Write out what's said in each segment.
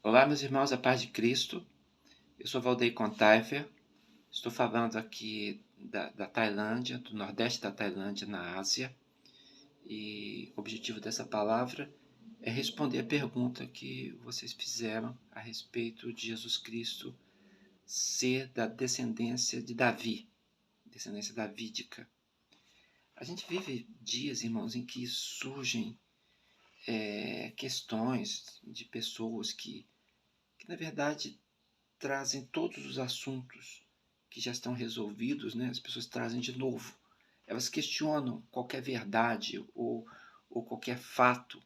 Olá, meus irmãos, a paz de Cristo. Eu sou Valdeir Contaifer. Estou falando aqui da Tailândia, do nordeste da Tailândia, na Ásia. E o objetivo dessa palavra é responder a pergunta que vocês fizeram a respeito de Jesus Cristo ser da descendência de Davi, descendência davídica. A gente vive dias, irmãos, em que surgem questões de pessoas que na verdade trazem todos os assuntos que já estão resolvidos, né? As pessoas trazem de novo. Elas questionam qualquer verdade ou qualquer fato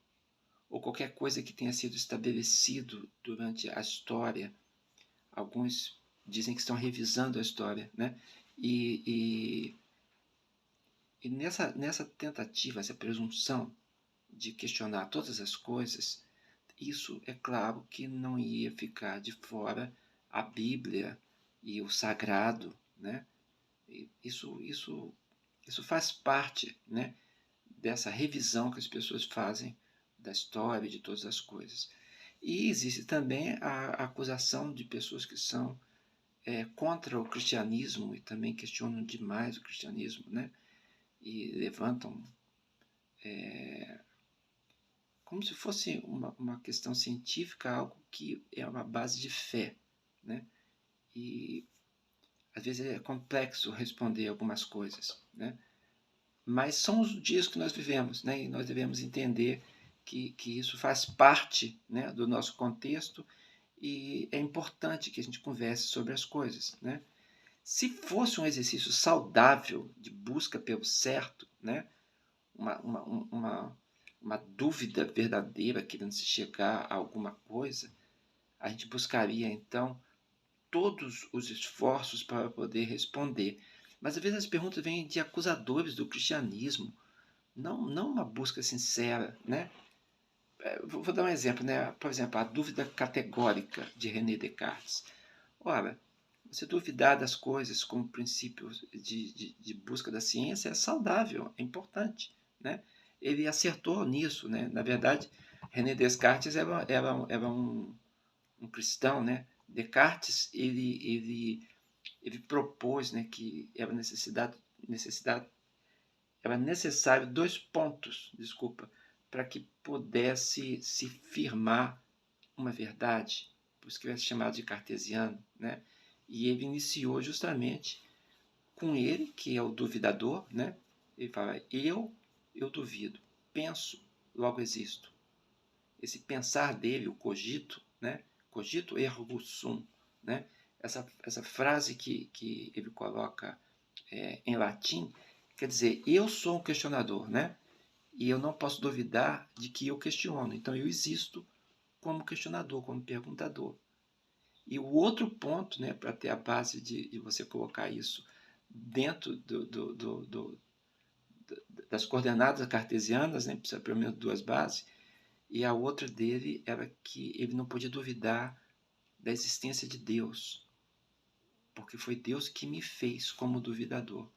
ou qualquer coisa que tenha sido estabelecido durante a história. Alguns dizem que estão revisando a história, né? E nessa tentativa, essa presunção de questionar todas as coisas, isso é claro que não ia ficar de fora a Bíblia e o sagrado, né? Isso faz parte, né, dessa revisão que as pessoas fazem da história e de todas as coisas. E existe também a acusação de pessoas que são contra o cristianismo e também questionam demais o cristianismo, né? E levantam como se fosse uma questão científica, algo que é uma base de fé, né? E às vezes é complexo responder algumas coisas, né? Mas são os dias que nós vivemos, né? E nós devemos entender que isso faz parte, né, do nosso contexto e é importante que a gente converse sobre as coisas, né? Se fosse um exercício saudável de busca pelo certo, né? uma, uma, uma, uma dúvida verdadeira querendo se chegar a alguma coisa, a gente buscaria então todos os esforços para poder responder. Mas às vezes as perguntas vêm de acusadores do cristianismo, não uma busca sincera, né? Vou dar um exemplo, né? Por exemplo, a dúvida categórica de René Descartes. Ora, você duvidar das coisas como princípio de busca da ciência é saudável, é importante, né? Ele acertou nisso, né? Na verdade, René Descartes era um cristão, né? Descartes ele propôs, né, que era necessário dois pontos, desculpa, para que pudesse se firmar uma verdade, por isso que ele é chamado de cartesiano, né? E ele iniciou justamente com ele, que é o duvidador, né? Ele fala, eu duvido, penso, logo existo. Esse pensar dele, o cogito, né? Cogito ergo sum, né? Essa frase que ele coloca em latim, quer dizer, eu sou um questionador, né? E eu não posso duvidar de que eu questiono. Então eu existo como questionador, como perguntador. E o outro ponto, né, para ter a base de você colocar isso dentro das coordenadas cartesianas, né, precisa pelo menos duas bases, e a outra dele era que ele não podia duvidar da existência de Deus, porque foi Deus que me fez como duvidador.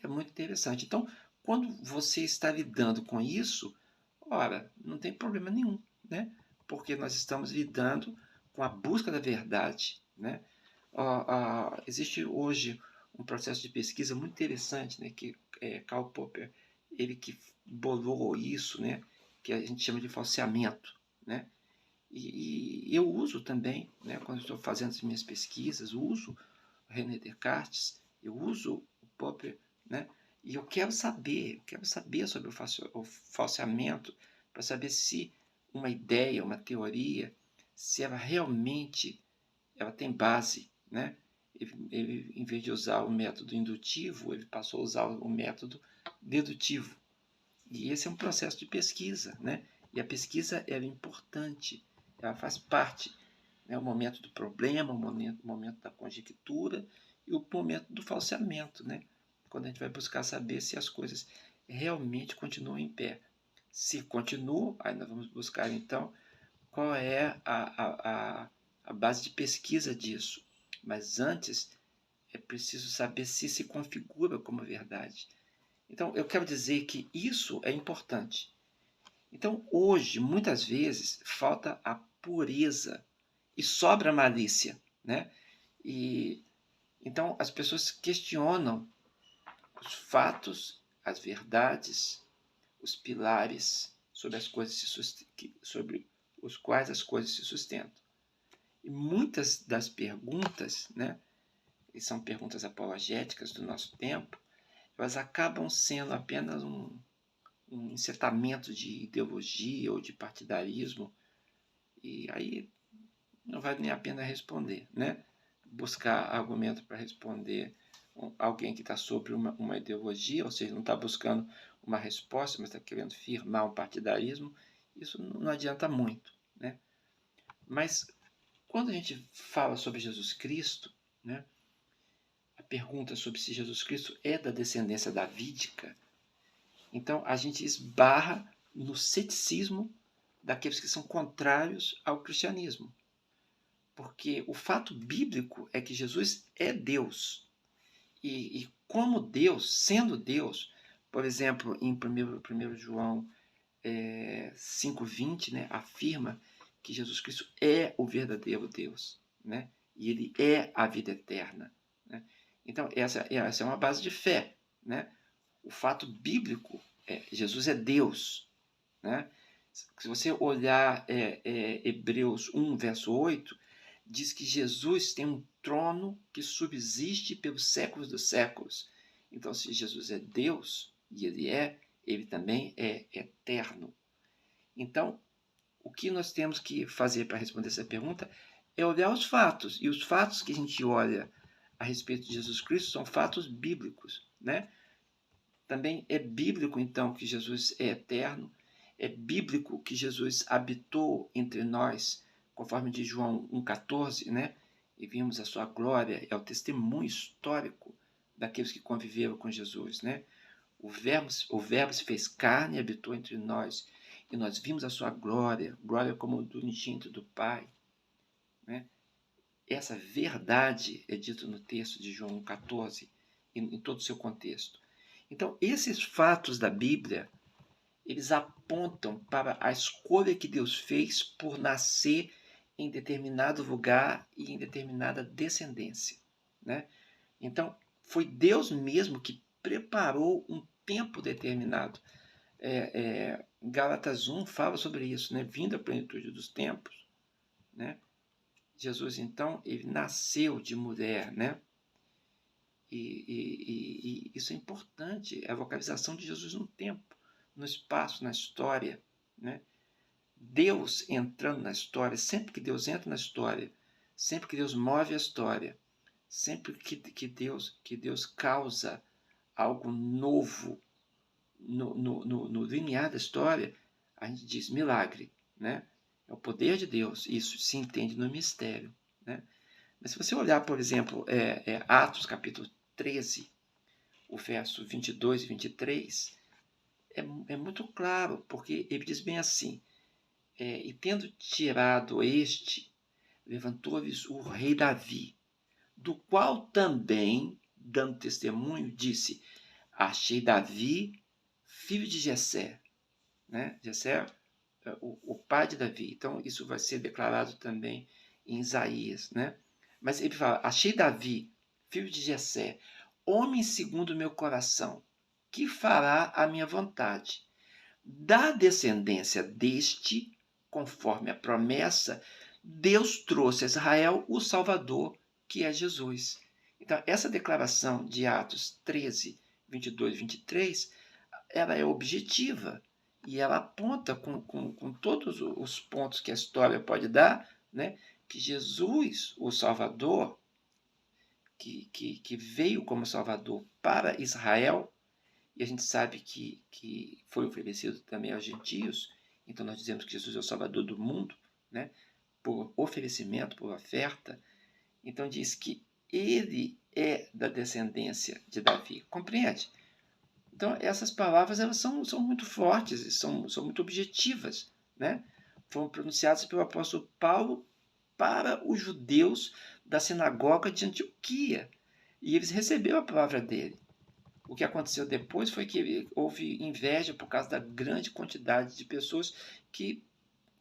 É muito interessante. Então, quando você está lidando com isso, ora, não tem problema nenhum, né? Porque nós estamos lidando com a busca da verdade, né? Existe hoje um processo de pesquisa muito interessante, né? Que Karl Popper, ele que bolou isso, né? Que a gente chama de falseamento, né? E eu uso também, né? Quando estou fazendo as minhas pesquisas, uso René Descartes, eu uso o Popper, né? E eu quero saber sobre o falseamento, para saber se uma ideia, uma teoria, se ela realmente ela tem base, né? Ele, em vez de usar o método indutivo, ele passou a usar o método dedutivo. E esse é um processo de pesquisa, né? E a pesquisa é importante, ela faz parte, né? O momento do problema, o momento da conjectura e o momento do falseamento, né? Quando a gente vai buscar saber se as coisas realmente continuam em pé. Se continuam, aí nós vamos buscar então qual é a base de pesquisa disso. Mas antes é preciso saber se configura como verdade. Então, eu quero dizer que isso é importante. Então, hoje, muitas vezes, falta a pureza e sobra malícia, né? E então as pessoas questionam os fatos, as verdades, os pilares sobre as coisas sobre os quais as coisas se sustentam. E muitas das perguntas, né, e são perguntas apologéticas do nosso tempo, elas acabam sendo apenas um encetamento de ideologia ou de partidarismo, e aí não vale nem a pena responder, né? Buscar argumento para responder alguém que está sobre uma ideologia, ou seja, não está buscando uma resposta, mas está querendo firmar um partidarismo, isso não adianta muito, né? Mas quando a gente fala sobre Jesus Cristo, né, a pergunta sobre se Jesus Cristo é da descendência davídica, então a gente esbarra no ceticismo daqueles que são contrários ao cristianismo. Porque o fato bíblico é que Jesus é Deus. E como Deus, sendo Deus, por exemplo, em 1 João 5,20, né, afirma que Jesus Cristo é o verdadeiro Deus, né? E ele é a vida eterna, né? Então, essa é uma base de fé, né? O fato bíblico é Jesus é Deus, né? Se você olhar Hebreus 1, verso 8, diz que Jesus tem um trono que subsiste pelos séculos dos séculos. Então, se Jesus é Deus, e ele também é eterno. Então, o que nós temos que fazer para responder essa pergunta é olhar os fatos. E os fatos que a gente olha a respeito de Jesus Cristo são fatos bíblicos, né? Também é bíblico, então, que Jesus é eterno. É bíblico que Jesus habitou entre nós, conforme de João 1,14, né? E vimos a sua glória, é o testemunho histórico daqueles que conviveram com Jesus, né? O verbo se fez carne e habitou entre nós, e nós vimos a sua glória, glória como do unigênito do Pai, né? Essa verdade é dito no texto de João 1,14, em todo o seu contexto. Então, esses fatos da Bíblia, eles apontam para a escolha que Deus fez por nascer em determinado lugar e em determinada descendência, né? Então, foi Deus mesmo que preparou um tempo determinado. Gálatas 1 fala sobre isso, né? Vindo a plenitude dos tempos, né? Jesus, então, ele nasceu de mulher, né? E isso é importante, é a localização de Jesus no tempo, no espaço, na história, né? Deus entrando na história, sempre que Deus entra na história, sempre que Deus move a história, sempre que Deus causa algo novo no linear da história, a gente diz milagre, né? É o poder de Deus, isso se entende no mistério, né? Mas se você olhar, por exemplo, Atos capítulo 13, o verso 22 e 23, é muito claro, porque ele diz bem assim, e tendo tirado este, levantou-lhes o rei Davi, do qual também, dando testemunho, disse, achei Davi, filho de Jessé, né? Jessé, o pai de Davi. Então, isso vai ser declarado também em Isaías, né? Mas ele fala, achei Davi, filho de Jessé, homem segundo o meu coração, que fará a minha vontade. Da descendência deste, conforme a promessa, Deus trouxe a Israel o Salvador, que é Jesus. Então, essa declaração de Atos 13, 22 e 23, ela é objetiva e ela aponta com todos os pontos que a história pode dar, né, que Jesus, o Salvador, que veio como Salvador para Israel, e a gente sabe que foi oferecido também aos gentios, então nós dizemos que Jesus é o Salvador do mundo, né, por oferecimento, por oferta. Então diz que ele é da descendência de Davi. Compreende? Então essas palavras elas são muito fortes e são muito objetivas, né? Foram pronunciadas pelo apóstolo Paulo para os judeus da sinagoga de Antioquia. E eles receberam a palavra dele. O que aconteceu depois foi que houve inveja por causa da grande quantidade de pessoas que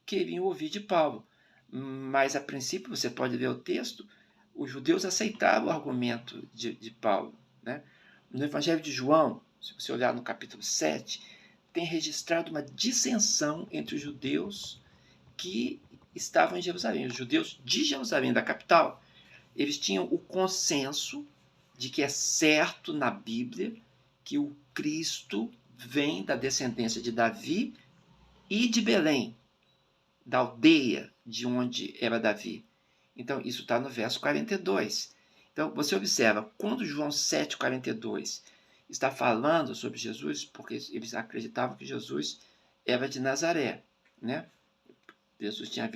queriam ouvir de Paulo. Mas, a princípio, você pode ver o texto, os judeus aceitavam o argumento de Paulo, né? No Evangelho de João, se você olhar no capítulo 7, tem registrado uma dissensão entre os judeus que estavam em Jerusalém. Os judeus de Jerusalém, da capital, eles tinham o consenso de que é certo na Bíblia que o Cristo vem da descendência de Davi e de Belém, da aldeia de onde era Davi. Então, isso está no verso 42. Então, você observa, quando João 7,42 está falando sobre Jesus, porque eles acreditavam que Jesus era de Nazaré, né? Jesus tinha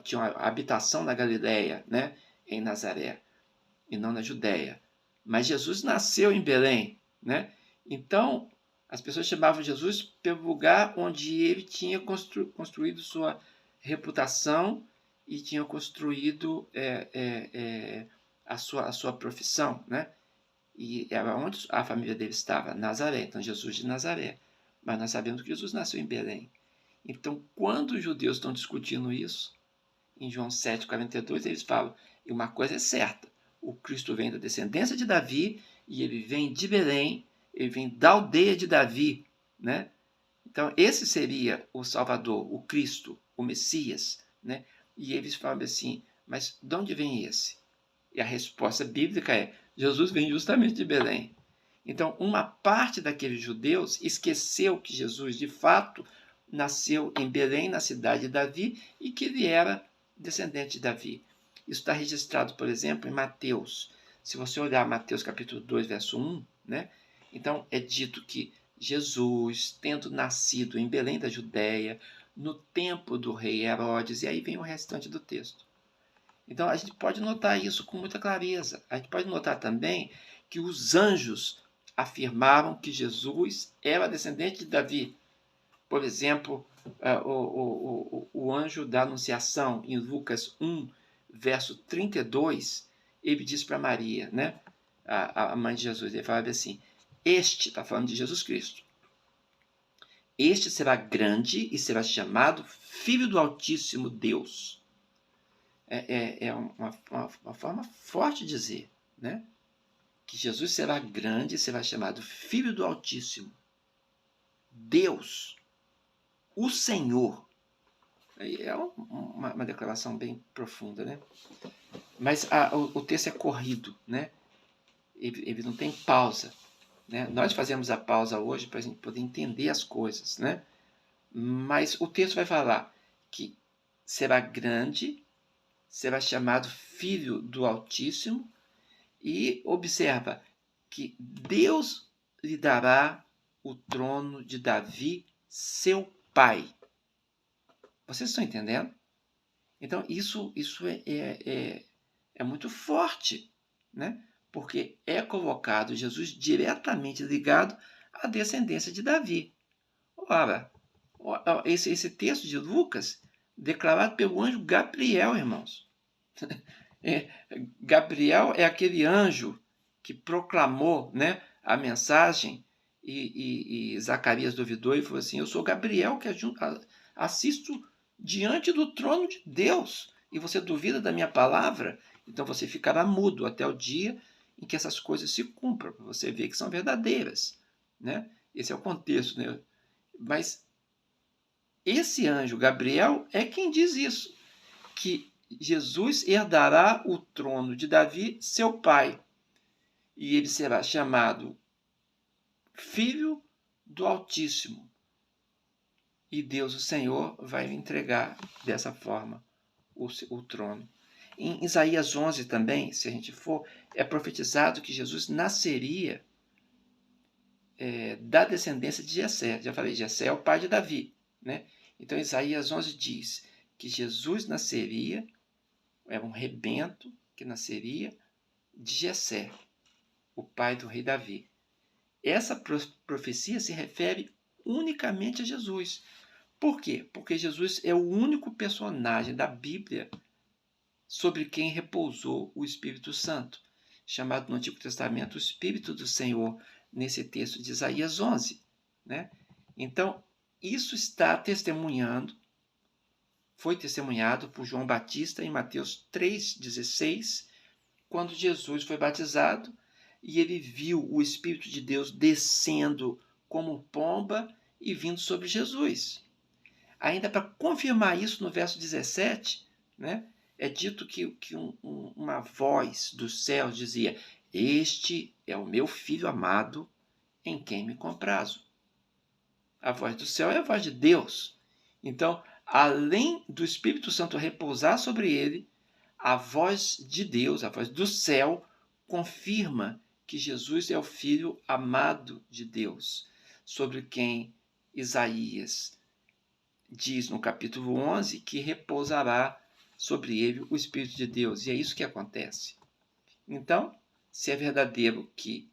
tinha uma habitação na Galileia, né? Em Nazaré, e não na Judéia. Mas Jesus nasceu em Belém, né? Então, as pessoas chamavam Jesus pelo lugar onde ele tinha construído sua reputação e tinha construído a sua profissão, né? E era onde a família dele estava, Nazaré. Então, Jesus de Nazaré. Mas nós sabemos que Jesus nasceu em Belém. Então, quando os judeus estão discutindo isso, em João 7,42, eles falam, e uma coisa é certa, o Cristo vem da descendência de Davi, e ele vem de Belém, ele vem da aldeia de Davi, né? Então, esse seria o Salvador, o Cristo, o Messias, né? E eles falam assim, mas de onde vem esse? E a resposta bíblica é, Jesus vem justamente de Belém. Então, uma parte daqueles judeus esqueceu que Jesus, de fato, nasceu em Belém, na cidade de Davi, e que ele era descendente de Davi. Isso está registrado, por exemplo, em Mateus. Se você olhar Mateus capítulo 2, verso 1, né? Então é dito que Jesus, tendo nascido em Belém da Judéia, no tempo do rei Herodes, e aí vem o restante do texto. Então a gente pode notar isso com muita clareza. A gente pode notar também que os anjos afirmavam que Jesus era descendente de Davi. Por exemplo, o anjo da Anunciação, em Lucas 1, verso 32, ele diz para Maria, né, a mãe de Jesus, ele fala assim, está falando de Jesus Cristo, este será grande e será chamado Filho do Altíssimo Deus. É uma forma forte de dizer, né, que Jesus será grande e será chamado Filho do Altíssimo Deus, o Senhor. É uma declaração bem profunda, né? Mas o texto é corrido, né? Ele não tem pausa, né? Nós fazemos a pausa hoje para a gente poder entender as coisas, né? Mas o texto vai falar que será grande, será chamado Filho do Altíssimo, e observa que Deus lhe dará o trono de Davi, seu pai. Vocês estão entendendo? Então, isso é muito forte, né? Porque é colocado Jesus diretamente ligado à descendência de Davi. Ora, esse texto de Lucas, declarado pelo anjo Gabriel, irmãos. Gabriel é aquele anjo que proclamou, né, a mensagem, e Zacarias duvidou e falou assim, eu sou Gabriel que assisto diante do trono de Deus, e você duvida da minha palavra? Então você ficará mudo até o dia em que essas coisas se cumpram, para você ver que são verdadeiras, né? Esse é o contexto, né? Mas esse anjo Gabriel é quem diz isso, que Jesus herdará o trono de Davi, seu pai, e ele será chamado Filho do Altíssimo. E Deus, o Senhor, vai lhe entregar dessa forma o trono. Em Isaías 11 também, se a gente for, é profetizado que Jesus nasceria da descendência de Jessé. Já falei, Jessé é o pai de Davi, né? Então Isaías 11 diz que Jesus nasceria, é um rebento que nasceria de Jessé, o pai do rei Davi. Essa profecia se refere unicamente a Jesus. Por quê? Porque Jesus é o único personagem da Bíblia sobre quem repousou o Espírito Santo, chamado no Antigo Testamento o Espírito do Senhor, nesse texto de Isaías 11. Né? Então, isso está testemunhando foi testemunhado por João Batista em Mateus 3,16, quando Jesus foi batizado e ele viu o Espírito de Deus descendo como pomba e vindo sobre Jesus. Ainda para confirmar isso, no verso 17, né, é dito que uma voz do céu dizia: "Este é o meu filho amado, em quem me comprazo." A voz do céu é a voz de Deus. Então, além do Espírito Santo repousar sobre ele, a voz de Deus, a voz do céu, confirma que Jesus é o Filho amado de Deus, sobre quem Isaías diz no capítulo 11 que repousará sobre ele o Espírito de Deus. E é isso que acontece. Então, se é verdadeiro que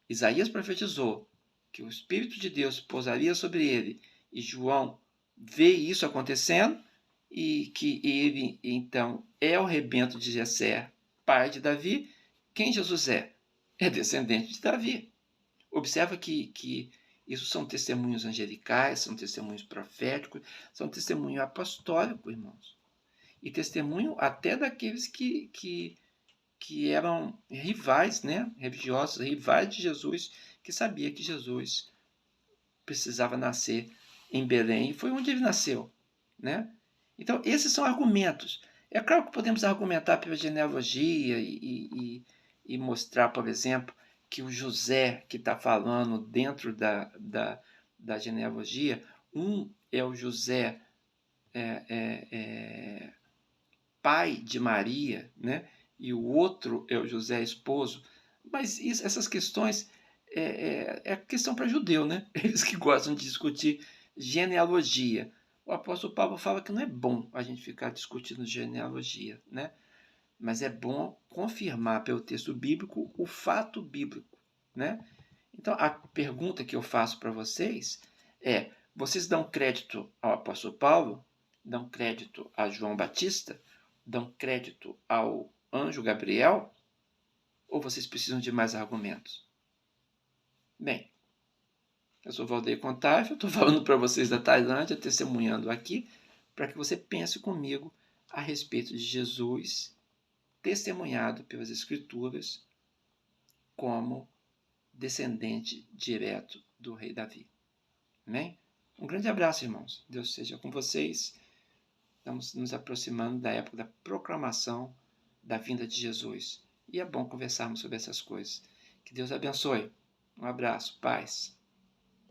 Isaías profetizou que o Espírito de Deus pousaria sobre ele, e João vê isso acontecendo, e que ele, então, é o rebento de Jessé, pai de Davi, quem Jesus é? É descendente de Davi. Observa que isso são testemunhos angelicais, são testemunhos proféticos, são testemunho apostólico, irmãos. E testemunho até daqueles que eram rivais, né? Religiosos, rivais de Jesus, que sabia que Jesus precisava nascer em Belém, e foi onde ele nasceu, né? Então, esses são argumentos. É claro que podemos argumentar pela genealogia e mostrar, por exemplo, que o José que está falando dentro da genealogia, é o José pai de Maria, né? E o outro é o José esposo. Mas essas questões é questão para judeu, né? Eles que gostam de discutir genealogia. O apóstolo Paulo fala que não é bom a gente ficar discutindo genealogia, né? Mas é bom confirmar pelo texto bíblico o fato bíblico, né? Então, a pergunta que eu faço para vocês é: vocês dão crédito ao apóstolo Paulo? Dão crédito a João Batista? Dão crédito ao anjo Gabriel? Ou vocês precisam de mais argumentos? Bem, eu sou Valdeir Contagem, estou falando para vocês da Tailândia, testemunhando aqui, para que você pense comigo a respeito de Jesus, testemunhado pelas Escrituras como descendente direto do rei Davi. Amém? Um grande abraço, irmãos. Deus seja com vocês. Estamos nos aproximando da época da proclamação da vinda de Jesus. E é bom conversarmos sobre essas coisas. Que Deus abençoe. Um abraço, paz.